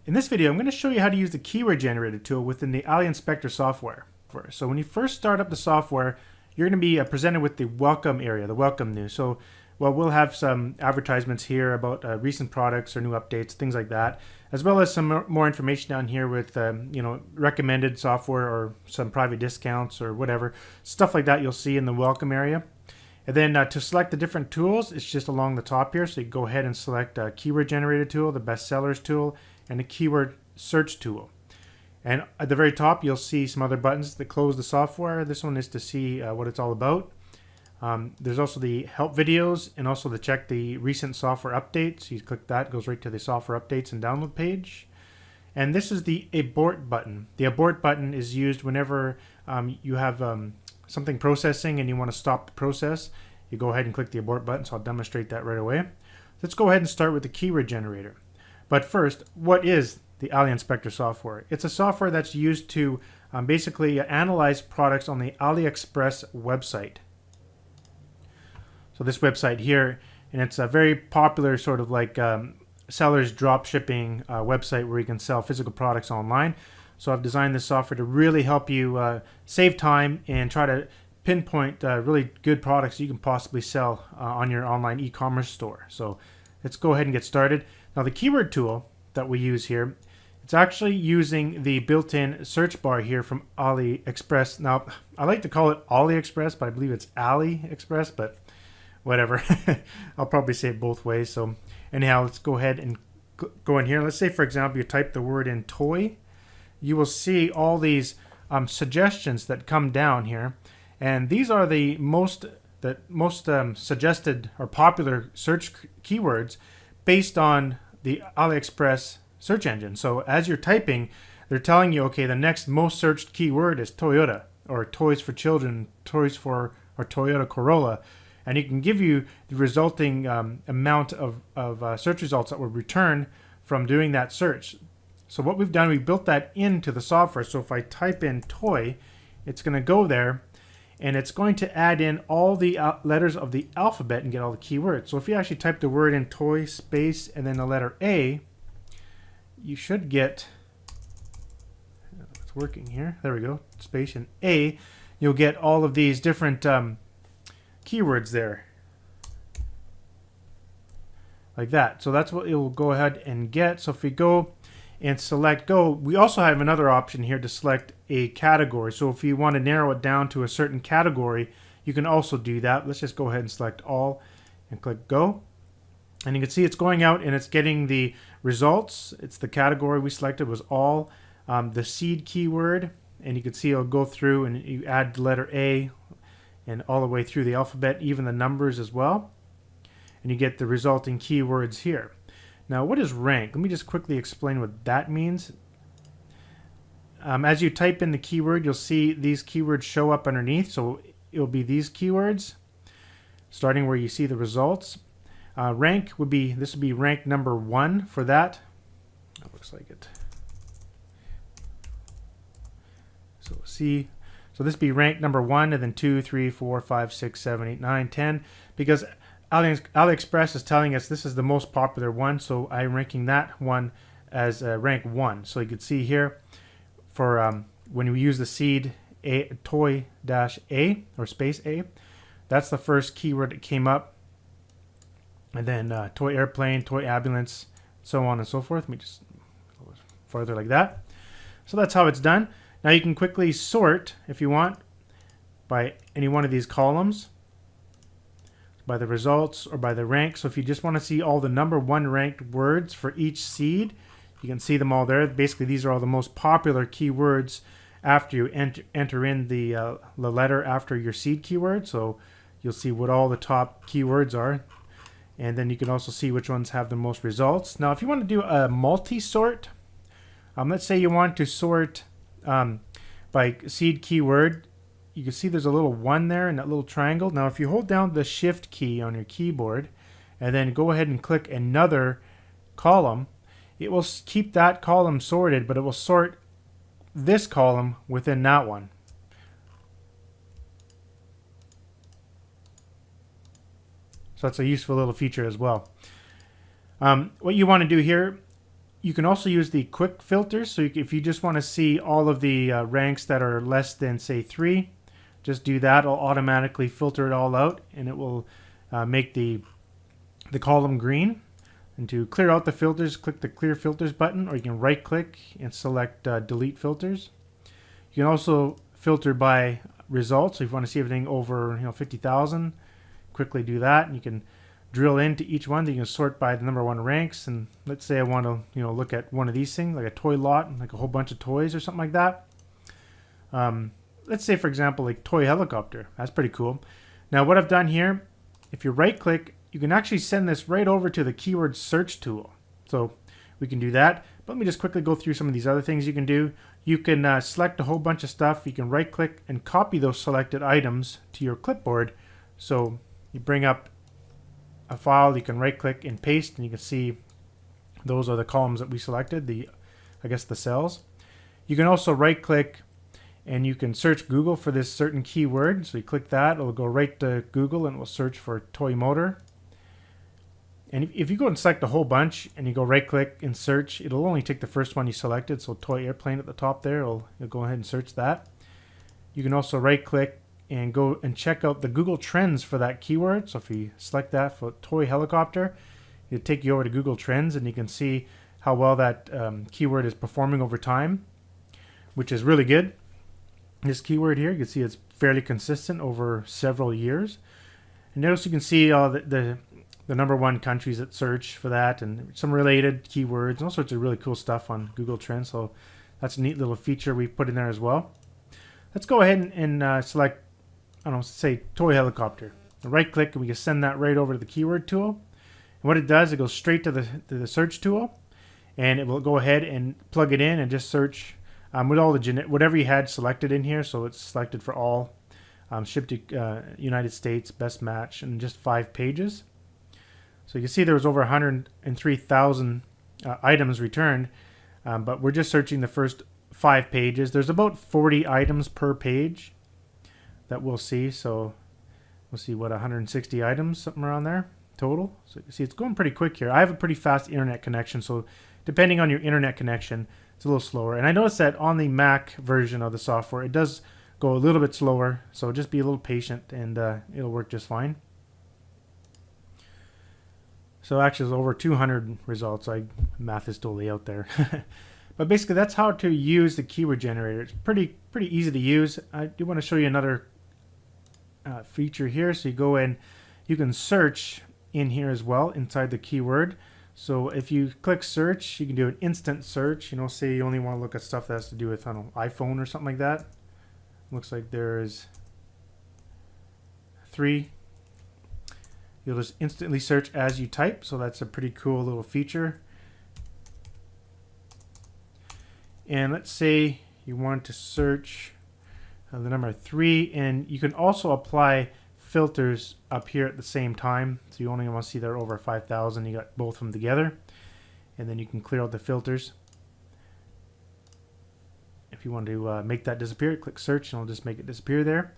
In this video, I'm going to show you how to use the keyword generator tool within the Ali Inspector software. So when you first start up the software, you're going to be presented with the welcome area, the welcome news. So we'll have some advertisements here about recent products or new updates, things like that, as well as some more information down here with recommended software or some private discounts or whatever. Stuff like that you'll see in the welcome area. And then to select the different tools, it's just along the top here. So you go ahead and select keyword generator tool, the bestsellers tool, and the keyword search tool. And at the very top, you'll see some other buttons that close the software. This one is to see what it's all about. There's also the help videos and also to check the recent software updates. You click that, it goes right to the software updates and download page. And this is the abort button. The abort button is used whenever you have something processing and you want to stop the process. You go ahead and click the abort button, so I'll demonstrate that right away. Let's go ahead and start with the keyword generator. But first, what is the Ali Inspector software? It's a software that's used to basically analyze products on the AliExpress website. So this website here, and it's a very popular sort of like seller's drop shipping website where you can sell physical products online. So I've designed this software to really help you save time and try to pinpoint really good products you can possibly sell on your online e-commerce store. So let's go ahead and get started. Now the keyword tool that we use here, it's actually using the built-in search bar here from AliExpress. Now I like to call it AliExpress, but I believe it's AliExpress, but whatever. I'll probably say it both ways. So anyhow, let's go ahead and go in here. Let's say, for example, you type the word in toy. You will see all these suggestions that come down here. And these are the most suggested or popular search keywords based on the AliExpress search engine. So as you're typing, they're telling you, okay, the next most searched keyword is Toyota, or toys for children, or Toyota Corolla. And it can give you the resulting amount of search results that will return from doing that search. So what we've done, we built that into the software. So if I type in toy, it's going to go there and it's going to add in all the letters of the alphabet and get all the keywords. So if you actually type the word in toy space and then the letter A, you should get, it's working here, there we go, space and A, you'll get all of these different keywords there, like that. So that's what it will go ahead and get. So if we go and select go, we also have another option here to select a category. So if you want to narrow it down to a certain category, you can also do that. Let's just go ahead and select all and click go. And you can see it's going out and it's getting the results. It's the category we selected was all, the seed keyword, and you can see it'll go through and you add the letter A and all the way through the alphabet, even the numbers as well. And you get the resulting keywords here. Now, what is rank? Let me just quickly explain what that means. As you type in the keyword, you'll see these keywords show up underneath. So it'll be these keywords, starting where you see the results. Rank would be, this would be rank number 1 for that. That looks like it. So see, so this would be rank number 1, and then 2, 3, 4, 5, 6, 7, 8, 9, 10, because AliExpress is telling us this is the most popular one, so I'm ranking that one as rank 1. So you can see here for when we use the seed toy-A or space A, that's the first keyword that came up, and then toy airplane, toy ambulance, so on and so forth. Let me just go further like that. So that's how it's done. Now you can quickly sort, if you want, by any one of these columns, by the results or by the rank. So if you just want to see all the number 1 ranked words for each seed, you can see them all there. Basically, these are all the most popular keywords after you enter in the letter after your seed keyword. So you'll see what all the top keywords are. And then you can also see which ones have the most results. Now, if you want to do a multi-sort, let's say you want to sort by seed keyword, you can see there's a little 1 there in that little triangle. Now if you hold down the shift key on your keyboard and then go ahead and click another column, it will keep that column sorted, but it will sort this column within that one. So that's a useful little feature as well. What you want to do here You can also use the quick filters. So if you just want to see all of the ranks that are less than, say, 3, just do that. It'll automatically filter it all out, and it will make the column green. And to clear out the filters, click the Clear Filters button, or you can right-click and select Delete Filters. You can also filter by results. So if you want to see everything over 50,000, quickly do that, and you can drill into each one. You can sort by the number 1 ranks, and let's say I want to look at one of these things, like a toy lot, like a whole bunch of toys or something like that. Let's say, for example, like toy helicopter. That's pretty cool. Now what I've done here, if you right click, you can actually send this right over to the keyword search tool. So we can do that. But let me just quickly go through some of these other things you can do. You can select a whole bunch of stuff. You can right click and copy those selected items to your clipboard. So you bring up a file, you can right click and paste, and you can see those are the columns that we selected, the cells. You can also right click and you can search Google for this certain keyword. So you click that, it'll go right to Google and it will search for toy motor. And if you go and select a whole bunch and you go right click and search, it'll only take the first one you selected. So toy airplane at the top there, you'll go ahead and search that. You can also right click and go and check out the Google Trends for that keyword. So if you select that for toy helicopter, it'll take you over to Google Trends, and you can see how well that keyword is performing over time, which is really good. This keyword here, you can see it's fairly consistent over several years. And notice you can see the number 1 countries that search for that, and some related keywords, and all sorts of really cool stuff on Google Trends. So that's a neat little feature we put in there as well. Let's go ahead and select, I don't know, say toy helicopter. Right click and we can send that right over to the keyword tool. And what it does, it goes straight to the search tool, and it will go ahead and plug it in and just search with all the whatever you had selected in here. So it's selected for all, shipped to United States, best match, and just 5 pages. So you can see there was over 103,000 items returned, but we're just searching the first 5 pages. There's about 40 items per page that we'll see. So we'll see 160 items, something around there total. So you see it's going pretty quick here. I have a pretty fast internet connection, so depending on your internet connection, it's a little slower. And I noticed that on the Mac version of the software, it does go a little bit slower. So just be a little patient, and it'll work just fine. So actually, there's over 200 results. Math is totally out there. But basically, that's how to use the keyword generator. It's pretty easy to use. I do want to show you another feature here. So you go in, you can search in here as well inside the keyword. So if you click search, you can do an instant search. Say you only want to look at stuff that has to do with, I don't know, iPhone or something like that. Looks like there's 3. You'll just instantly search as you type. So that's a pretty cool little feature. And let's say you want to search the number 3, and you can also apply filters up here at the same time. So you only want to see there over 5,000. You got both of them together, and then you can clear out the filters. If you want to make that disappear, click search and it'll just make it disappear there.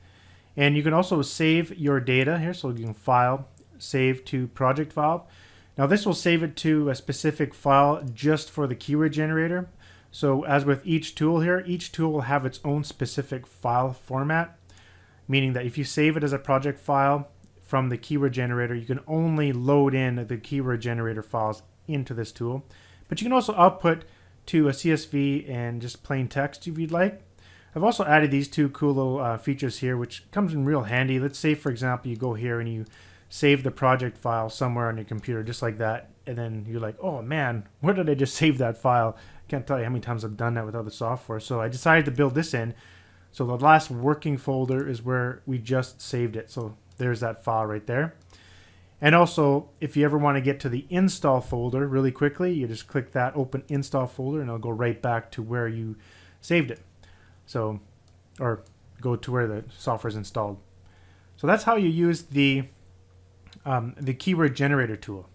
And you can also save your data here. So you can file, save to project file. Now this will save it to a specific file just for the keyword generator. So as with each tool here, each tool will have its own specific file format, meaning that if you save it as a project file from the keyword generator, you can only load in the keyword generator files into this tool. But you can also output to a CSV and just plain text if you'd like. I've also added these 2 cool little features here, which comes in real handy. Let's say, for example, you go here and you save the project file somewhere on your computer, just like that. And then you're like, oh man, where did I just save that file? I can't tell you how many times I've done that with other software. So I decided to build this in. So the last working folder is where we just saved it. So there's that file right there. And also, if you ever want to get to the install folder really quickly, you just click that open install folder and it'll go right back to where you saved it. So, or go to where the software is installed. So that's how you use the keyword generator tool.